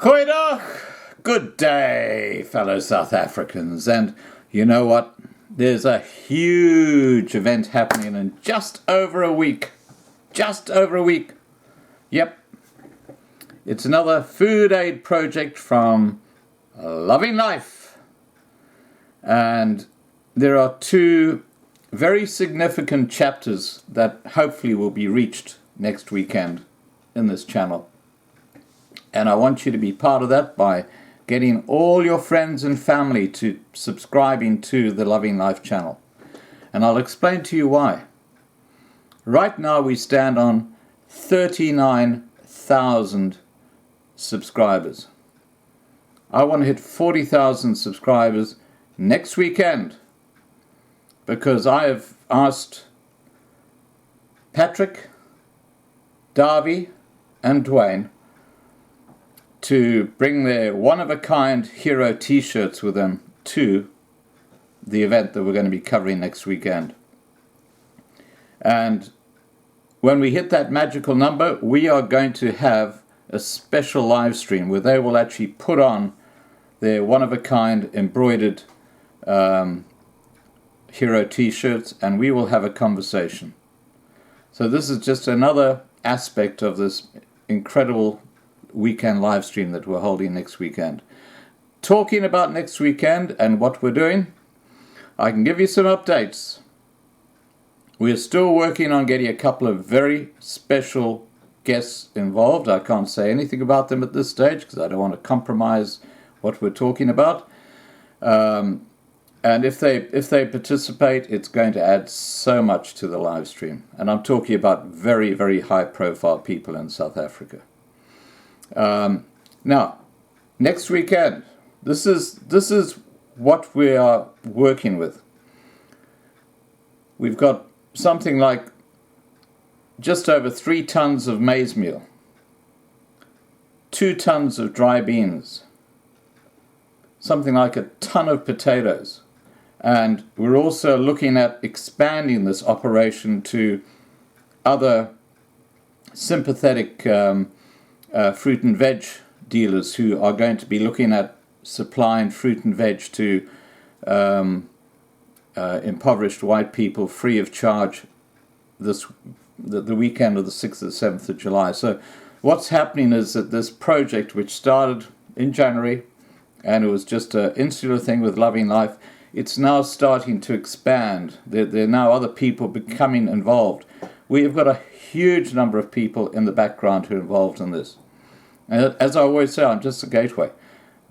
Goeiedag! Good day, fellow South Africans. And you know what? There's a huge event happening in just over a week. Just over a week. Yep. It's another food aid project from Loving Life. And there are two very significant chapters that hopefully will be reached next weekend in this channel. And I want you to be part of that by getting all your friends and family to subscribing to the Loving Life channel. And I'll explain to you why. Right now we stand on 39,000 subscribers. I want to hit 40,000 subscribers next weekend because I have asked Patrick, Darby and Dwayne to bring their one-of-a-kind hero t-shirts with them to the event that we're going to be covering next weekend. And when we hit that magical number, we are going to have a special live stream where they will actually put on their one-of-a-kind embroidered hero t-shirts, and we will have a conversation. So this is just another aspect of this incredible weekend live stream that we're holding next weekend. Talking about next weekend and what we're doing, I can give you some updates. We're still working on getting a couple of very special guests involved. I can't say anything about them at this stage because I don't want to compromise what we're talking about. And if they participate, it's going to add so much to the live stream. And I'm talking about very, very high profile people in South Africa. Now, next weekend, this is what we are working with. We've got something like just over 3 tons of maize meal, 2 tons of dry beans, something like a ton of potatoes. And we're also looking at expanding this operation to other sympathetic fruit and veg dealers who are going to be looking at supplying fruit and veg to impoverished white people free of charge the weekend of the 6th and 7th of July. So what's happening is that this project, which started in January, and it was just an insular thing with Loving Life, it's now starting to expand. There are now other people becoming involved. We have got a huge number of people in the background who are involved in this. And as I always say, I'm just a gateway.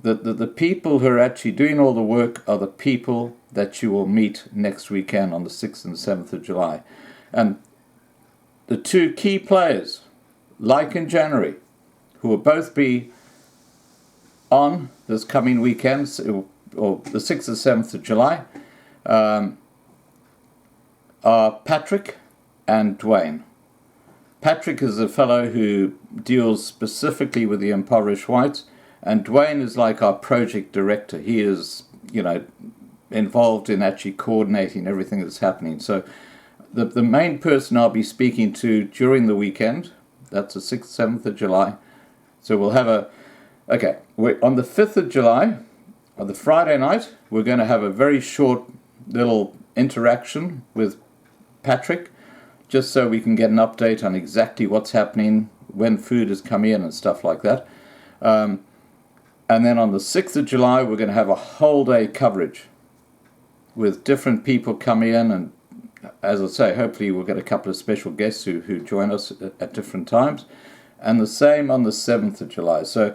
The people who are actually doing all the work are the people that you will meet next weekend on the 6th and 7th of July. And the two key players, like in January, who will both be on this coming weekend, or the 6th and 7th of July, are Patrick and Dwayne. Patrick is a fellow who deals specifically with the impoverished whites, and Dwayne is like our project director. He is, involved in actually coordinating everything that's happening. So the main person I'll be speaking to during the weekend, that's the 6th, 7th of July. So we'll have on the 5th of July, on the Friday night, we're going to have a very short little interaction with Patrick, just so we can get an update on exactly what's happening, when food is coming in and stuff like that. And then on the 6th of July, we're going to have a whole day coverage with different people coming in. And as I say, hopefully we'll get a couple of special guests who join us at different times. And the same on the 7th of July. So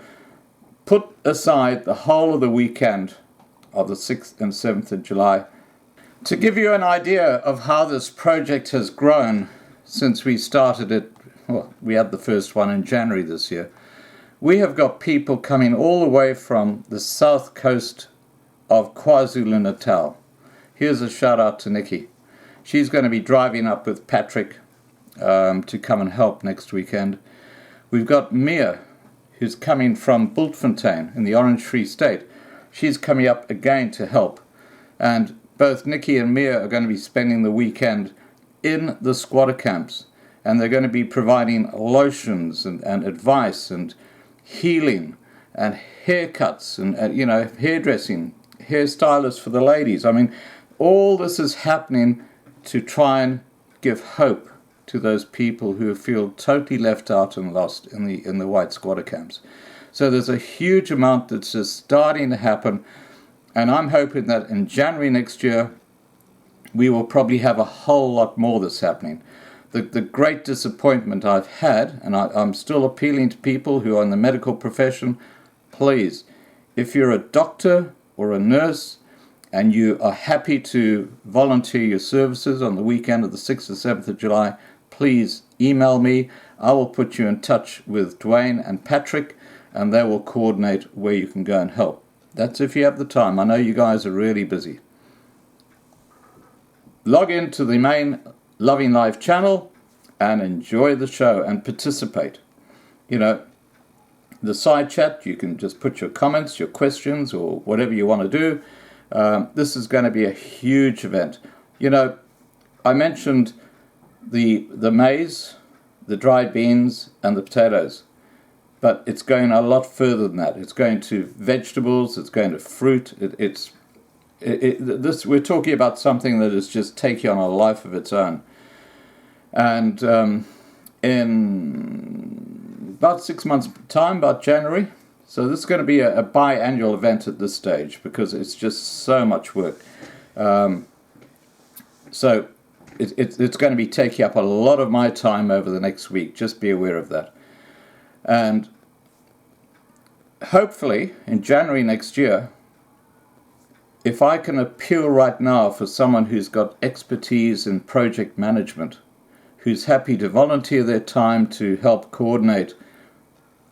put aside the whole of the weekend of the 6th and 7th of July. To give you an idea of how this project has grown since we started it, well, we had the first one in January this year. We have got people coming all the way from the south coast of KwaZulu-Natal. Here's a shout out to Nikki. She's going to be driving up with Patrick to come and help next weekend. We've got Mia, who's coming from Bultfontein in the Orange Free State. She's coming up again to help. And both Nikki and Mia are going to be spending the weekend in the squatter camps. And they're going to be providing lotions and advice and healing and haircuts and hairdressing, hairstylists for the ladies. I mean, all this is happening to try and give hope to those people who feel totally left out and lost in the white squatter camps. So there's a huge amount that's just starting to happen, and I'm hoping that in January next year we will probably have a whole lot more that's happening. The great disappointment I've had, and I'm still appealing to people who are in the medical profession, please, if you're a doctor or a nurse and you are happy to volunteer your services on the weekend of the 6th or 7th of July, please email me. I will put you in touch with Dwayne and Patrick, and they will coordinate where you can go and help. That's if you have the time. I know you guys are really busy. Log into the main Loving Life channel and enjoy the show and participate. The side chat, you can just put your comments, your questions, or whatever you want to do. This is going to be a huge event. I mentioned the maize, the dried beans, and the potatoes, but it's going a lot further than that. It's going to vegetables, it's going to fruit. We're talking about something that is just taking on a life of its own. And in about 6 months' time, about January, so this is going to be a biannual event at this stage because it's just so much work. So it's going to be taking up a lot of my time over the next week. Just be aware of that. And hopefully in January next year, if I can appeal right now for someone who's got expertise in project management, who's happy to volunteer their time to help coordinate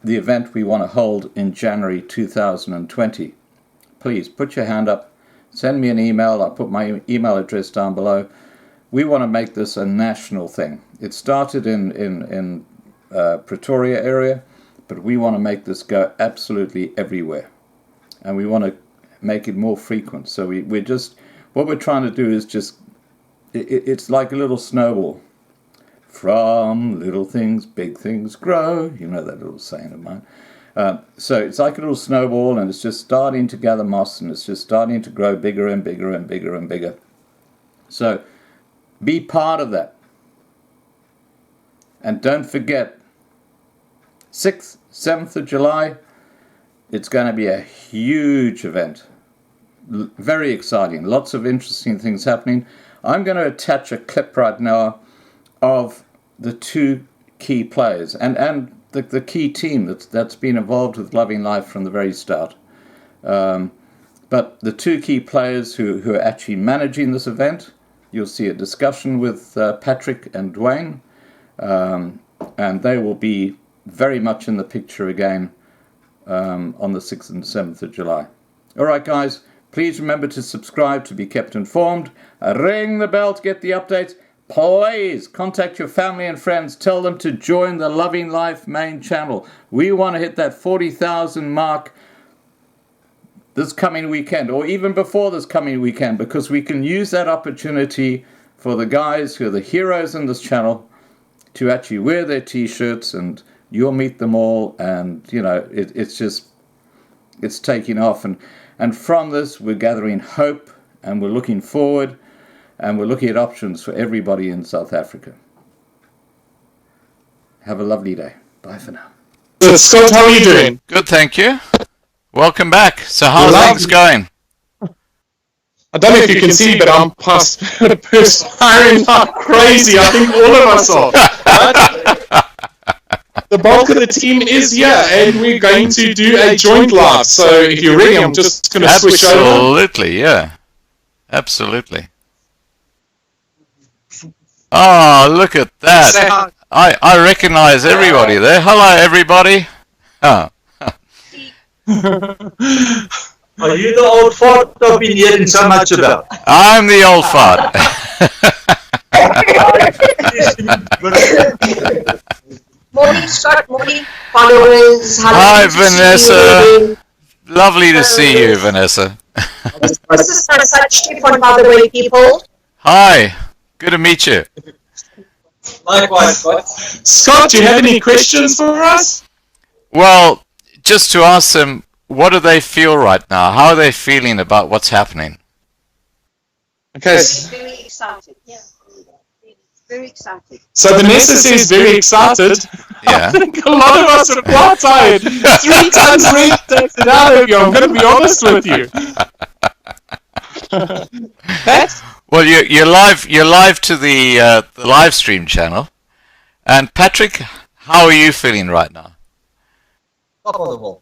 the event we want to hold in January 2020, please put your hand up, send me an email. I'll put my email address down below. We want to make this a national thing. It started in Pretoria area, but we want to make this go absolutely everywhere. And we want to make it more frequent. So what we're trying to do is it's like a little snowball. From little things, big things grow. You know that little saying of mine. So it's like a little snowball, and it's just starting to gather moss, and it's just starting to grow bigger and bigger and bigger and bigger. So be part of that. And don't forget, 6th, 7th of July, it's going to be a huge event. Very exciting. Lots of interesting things happening. I'm going to attach a clip right now of the two key players and the key team that's been involved with Loving Life from the very start. But the two key players who are actually managing this event, you'll see a discussion with Patrick and Dwayne, and they will be very much in the picture again on the 6th and 7th of July. All right, guys, please remember to subscribe to be kept informed. Ring the bell to get the updates. Please contact your family and friends. Tell them to join the Loving Life main channel. We want to hit that 40,000 mark this coming weekend, or even before this coming weekend, because we can use that opportunity for the guys who are the heroes in this channel to actually wear their t-shirts, and you'll meet them all, and it's taking off, and from this we're gathering hope, and we're looking forward, and we're looking at options for everybody in South Africa. Have a lovely day. Bye for now. Scott, how are you doing? Good, thank you. Welcome back. So how's things going? I don't know if you can see, but I'm perspiring like crazy. I think all of us are. The bulk of the team is here, and we're going to do a joint live. So if you're ready, I'm just going to switch over. Absolutely, yeah. Absolutely. Oh, look at that. I recognize everybody there. Hello, everybody. Oh. Are you the old fart I've been hearing so much about? I'm the old fart. Morning, Scott. Morning, followers. Hi, Vanessa. Lovely to see you, Vanessa. This is such Stefan, by the way, people. Hi. Good to meet you. Likewise, Scott. Scott, do you have any questions for us? Well, just to ask them, what do they feel right now? How are they feeling about what's happening? Okay. Very excited. Yeah. Very excited. So Vanessa says very excited. Yeah. I think a lot of us are quite tired. 3 tons rent takes it out of you. I'm going to be honest with you. Pat? Well, you're live to the live stream channel. And Patrick, how are you feeling right now? Top of the wall.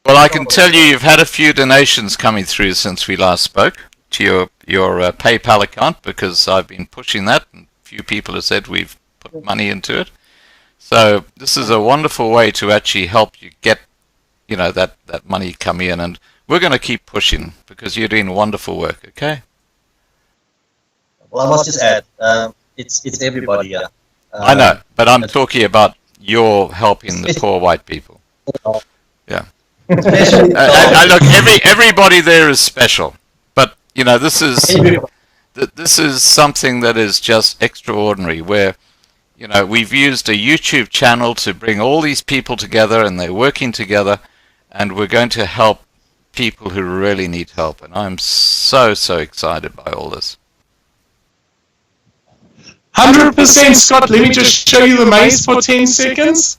Well, I can tell you you've had a few donations coming through since we last spoke to your PayPal account, because I've been pushing that, and a few people have said we've put money into it. So this is a wonderful way to actually help you get, that money come in, and we're going to keep pushing because you're doing wonderful work. Okay. Well, I must just add, it's everybody here. I know, but I'm talking about your helping the poor white people. Yeah. Especially Look, everybody there is special, but this is something that is just extraordinary. Where we've used a YouTube channel to bring all these people together, and they're working together, and we're going to help people who really need help. And I'm so excited by all this. 100%, Scott. Let me just show you the maze for 10 seconds.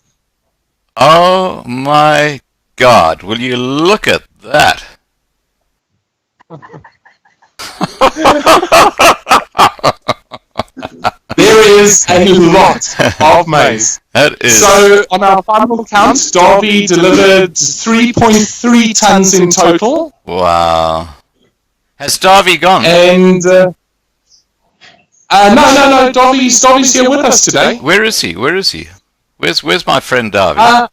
Oh my God! Will you look at that? There is a lot of maze. That is. So on our final count, Darby delivered 3.3 tons in total. Wow. Has Darby gone? And no, Darby's here with us today. Where is he? Where's my friend Darby?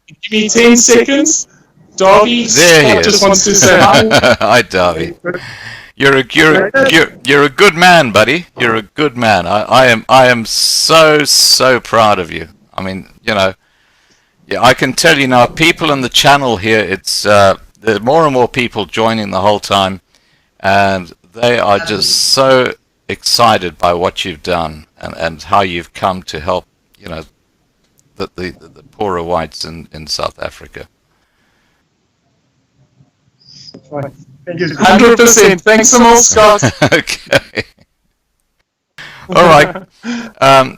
Give me 10 seconds. Darby, There he Scott is. just wants to say hi. Hi, Darby. You're a good man, buddy. You're a good man. I am so proud of you. I mean, I can tell you now, people in the channel here, it's there are more and more people joining the whole time, and they are just so excited by what you've done and how you've come to help, the poorer whites in South Africa. 100%. Thanks so much, Scott. Okay. All right.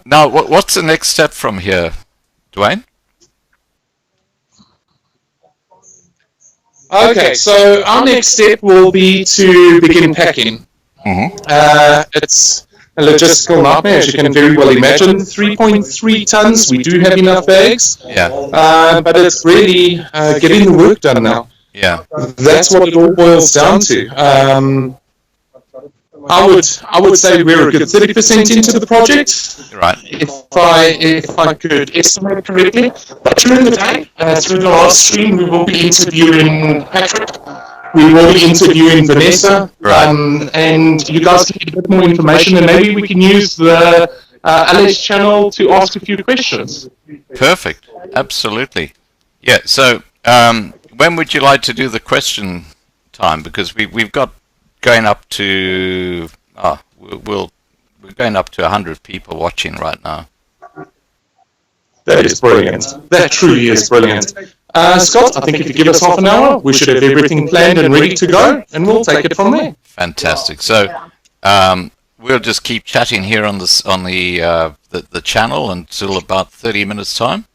Now, what's the next step from here, Dwayne? Okay, so our next step will be to begin packing. It's a logistical nightmare, as you can very well imagine. 3.3 tons, we do have enough bags. Yeah. But it's really getting the work done now. Yeah. That's what it all boils down to. I would say we're a good 30% into the project. Right. If I could estimate correctly. But during the day, through the last stream, we will be interviewing Patrick. We will be interviewing Vanessa. Right. And you guys can get a bit more information, and maybe we can use the LS channel to ask a few questions. Perfect. Absolutely. Yeah. So, when would you like to do the question time? Because we've got going up to we're going up to 100 people watching right now. That is brilliant. That truly is brilliant. Scott, I think if you give us half an hour, we should have everything planned and ready to go, and we'll take it from there. Fantastic. So we'll just keep chatting here on the channel until about 30 minutes time,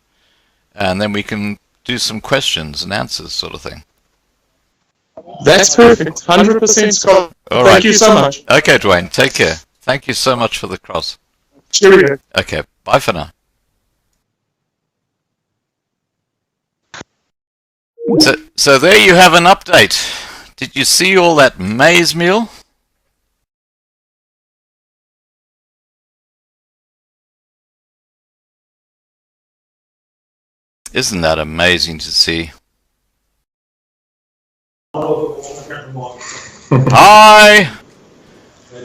and then we can do some questions and answers sort of thing. That's perfect. 100%, Scott. Thank you so much. Okay, Dwayne. Take care. Thank you so much for the cross. Cheerio. Okay. Bye for now. So there you have an update. Did you see all that maize meal? Isn't that amazing to see? Hi!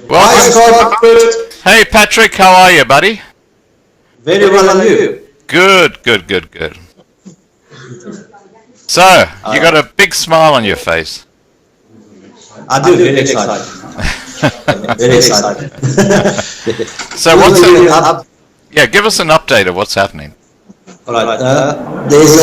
Welcome. Hey Patrick, how are you, buddy? Very well, and you? Good. So, you got a big smile on your face. I do, very excited. Very excited. So give us an update of what's happening. All right. There's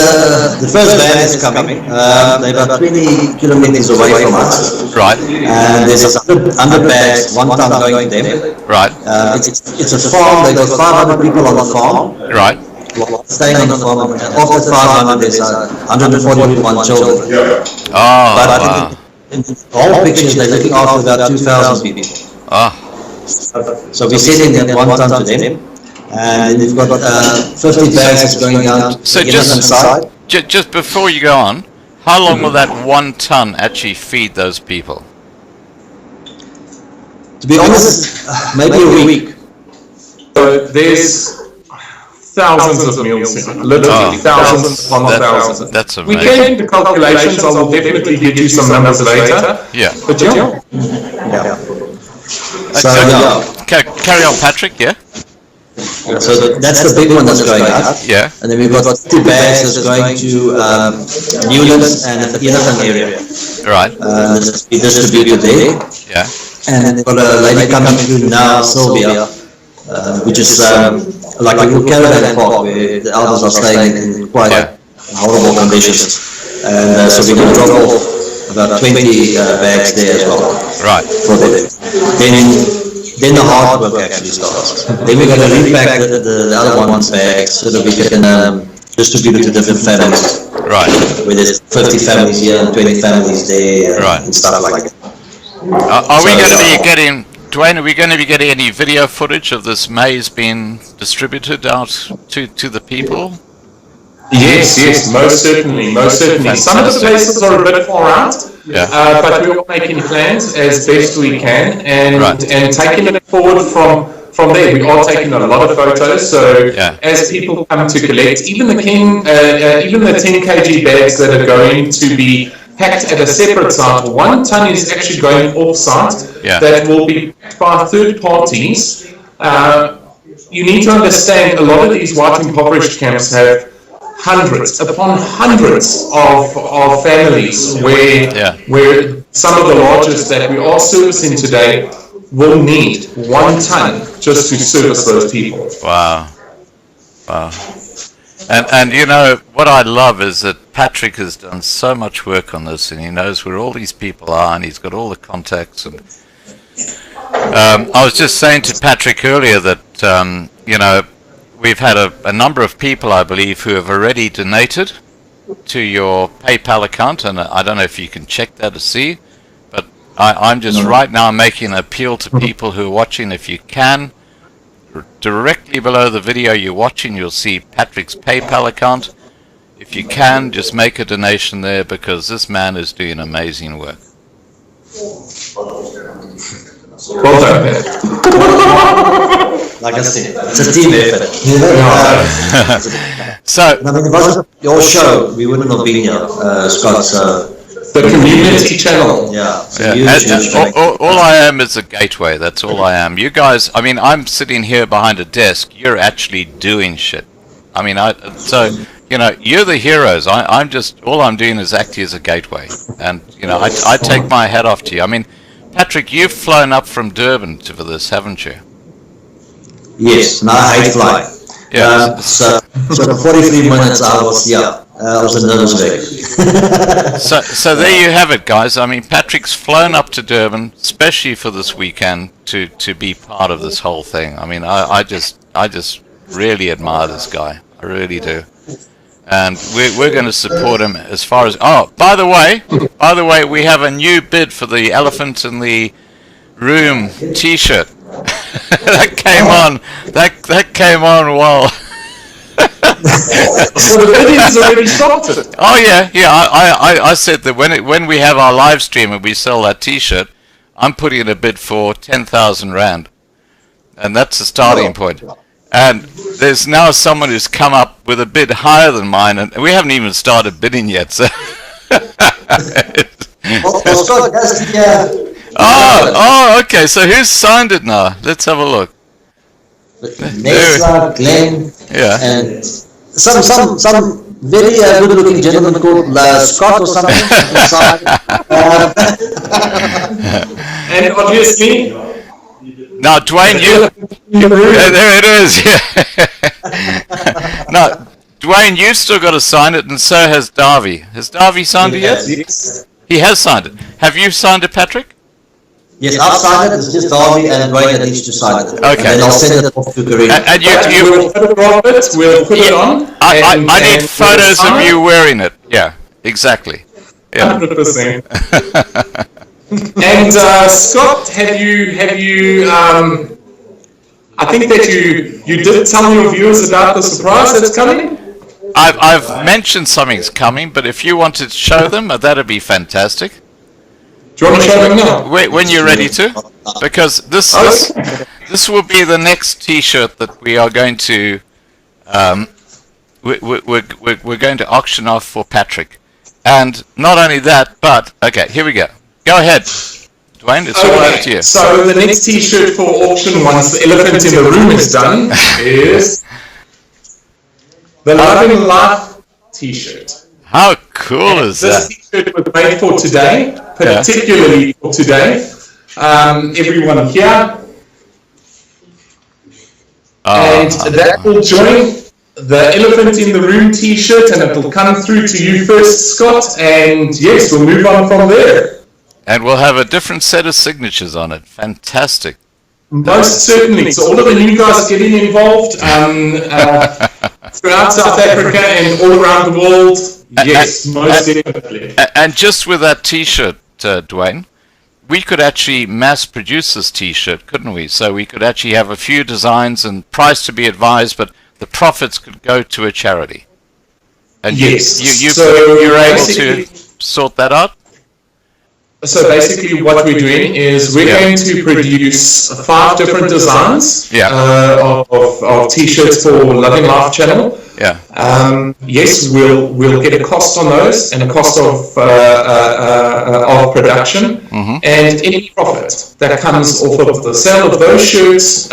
the first van is coming. They're about 20 kilometers away from us. Right. And there's 100 bags, 1 ton going to them. Right. It's a farm. They've got 500 people on the farm. Right. Staying on the farm. And of the 500, there's 141 children. Oh, But wow. in the whole picture, they're looking after about 2,000 people. Oh, So we're sending that 1 ton to them. And then we've got 50 bags that's going down So the just- innocent side. just before you go on, how long will that 1 ton actually feed those people? To be honest, maybe a week. So there's thousands of meals, literally thousands upon thousands. That's We amazing. can do the calculations. I will definitely get you some numbers later. Yeah. But yeah, So Carry on, Patrick. Yeah. So that's the big one that's going out. Yeah. And then we've got 2 bags that's going to Newlands and the Innocent area. Right. That's be distributed there. Yeah. And then we've got a lady coming through now, Sylvia, which is like a little caravan park where the elders are staying in quite horrible conditions. And so we're going to drop off about 20 bags there as well. Right. For them. Then the hard work actually starts. Then we're going to repack the other one's bags so that we can distribute it to different families. Right. Where there's 50 families here and 20 families there and stuff like that. Are we going to be getting, Dwayne? Are we going to be getting any video footage of this maize being distributed out to the people? yes, most certainly. Some of the places are a bit far out. Yeah. But we're all making plans as best we can and Right. taking it forward from there. We are taking a lot of photos, so Yeah. as people come to collect, even the 10 kg bags that are going to be packed at a separate site, 1 ton is actually going off site Yeah. that will be packed by third parties. You need to understand a lot of these white impoverished camps have hundreds upon hundreds of families where some of the largest that we are servicing today will need 1 ton just to service those people. Wow. And you know what I love is that Patrick has done so much work on this, and he knows where all these people are, and he's got all the contacts. And I was just saying to Patrick earlier that you know, we've had a number of people, I believe, who have already donated to your PayPal account, and I don't know if you can check that to see, but I'm just right now making an appeal to people who are watching. If you can, directly below the video you're watching, you'll see Patrick's PayPal account. If you can, just make a donation there, because this man is doing amazing work. Well done. Like I said, it's a team effort. So, I mean, if it wasn't your show, we wouldn't have been here, Scott. So, The community channel. yeah. So yeah, huge. all I am is a gateway. That's all I am. You guys, I mean, I'm sitting here behind a desk. You're actually doing shit. I mean, so you know, you're the heroes. I'm just, all I'm doing is acting as a gateway. And you know, I take my hat off to you. I mean, Patrick, you've flown up from Durban for this, haven't you? Yes, no, I hate flying. Yeah. So for 43 minutes I was a nervous wreck. So there you have it, guys. I mean, Patrick's flown up to Durban, especially for this weekend, to be part of this whole thing. I mean, I just really admire this guy. I really do. And we're going to support him as far as... Oh, by the way, we have a new bid for the Elephant in the Room T-shirt. That came on while... So the video's already started. Oh yeah. I said that when we have our live stream and we sell that T-shirt, I'm putting in a bid for 10,000 rand, and that's the starting point. And there's now someone who's come up with a bid higher than mine, and we haven't even started bidding yet. So. Scott, that's the... Oh, okay. So who's signed it now? Let's have a look. Nessa, Glenn, Yeah. and some very good-looking gentleman called Scott or something. And obviously, Now, Dwayne, you. Yeah, there it is. Yeah. Now, Dwayne, you've still got to sign it, and so has Darby. Has Darby signed it yet? Yes. He has signed it. Have you signed it, Patrick? Yes, I've signed it. It's just Darby and Dwayne that needs to sign it. Okay. And then I'll send it off to Karina. And We'll photograph it, we'll put it on. I and need we'll photos of sign you wearing it. Yeah, exactly. Yeah. 100%. And Scott, have you? I think that you did tell your viewers about the surprise that's coming. I've mentioned something's coming, but if you wanted to show them, that'd be fantastic. Do you want to show them now? When you're ready to, because this will be the next T-shirt that we are going to we're going to auction off for Patrick, and not only that, but okay, here we go. Go ahead, Dwayne. It's all over to you. So the next T-shirt for auction, once the elephant in the room is done, is the Loving Life T-shirt. How cool is This that? T-shirt was made for today, particularly for today. Everyone here. And that will join the Elephant in the Room T-shirt, and it will come through to you first, Scott. And yes, we'll move on from there. And we'll have a different set of signatures on it. Fantastic. Most certainly. So all of the new guys getting involved throughout South Africa and all around the world. Yes, most definitely. And just with that T-shirt, Dwayne, we could actually mass produce this T-shirt, couldn't we? So we could actually have a few designs and price to be advised, but the profits could go to a charity. And yes. you're able to sort that out? So basically what we're doing is we're going to produce 5 different designs of T-shirts for Loving Life channel. Yeah. Yes, we'll get a cost on those and a cost of production, and any profit that comes off of the sale of those shirts,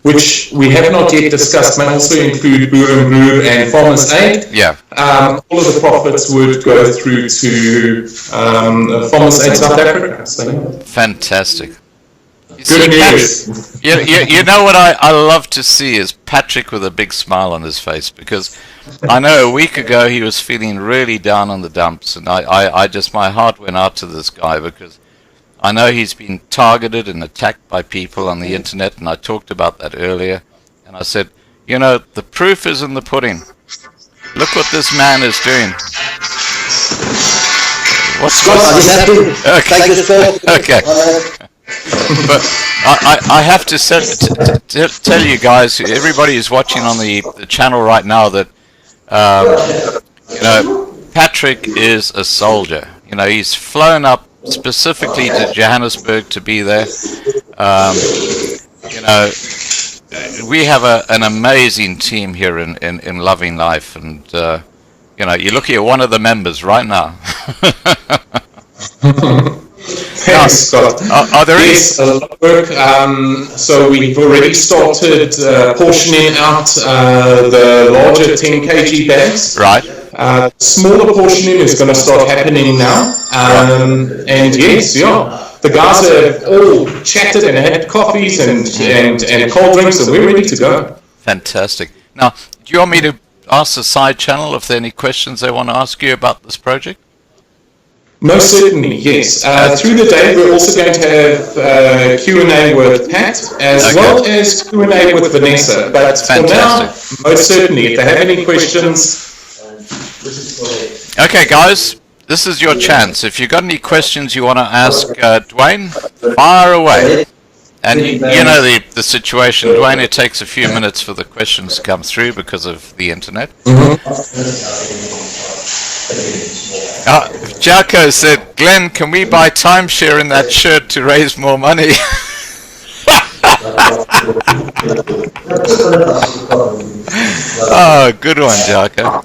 which we have not yet discussed, may also include Boer and Brew and Farmers Aid. Yeah. All of the profits would go through to Farmers Aid South Africa. So, yeah. Fantastic. Good news. You know what I love to see is Patrick with a big smile on his face, because I know a week ago he was feeling really down on the dumps, and I just, my heart went out to this guy, because I know he's been targeted and attacked by people on the internet, and I talked about that earlier, and I said, you know, the proof is in the pudding. Look what this man is doing. What's Scott, I just have to take this call. Okay. But I have to tell you guys, everybody who's watching on the channel right now, that you know, Patrick is a soldier. You know, he's flown up specifically to Johannesburg to be there. You know, we have an amazing team here in Loving Life, and you know, you're looking at one of the members right now. Thanks, Scott. Are there any? Yes, a lot of work. So we've already started portioning out the larger 10 kg bags. Right. Smaller portioning is going to start happening now. And yes, the guys have all chatted and had coffees and cold drinks, and we're ready to go. Fantastic. Now, do you want me to ask the side channel if there are any questions they want to ask you about this project? Most certainly, yes. Through the day, we're also going to have Q&A with Pat, as well as Q&A with Vanessa. But for now, most certainly, if they have any questions... Okay, guys, this is your chance. If you've got any questions you want to ask Dwayne, fire away. And you know the situation, Dwayne, it takes a few minutes for the questions to come through because of the internet. Jacko said, Glenn, can we buy timeshare in that shirt to raise more money? Oh, good one, Jacko.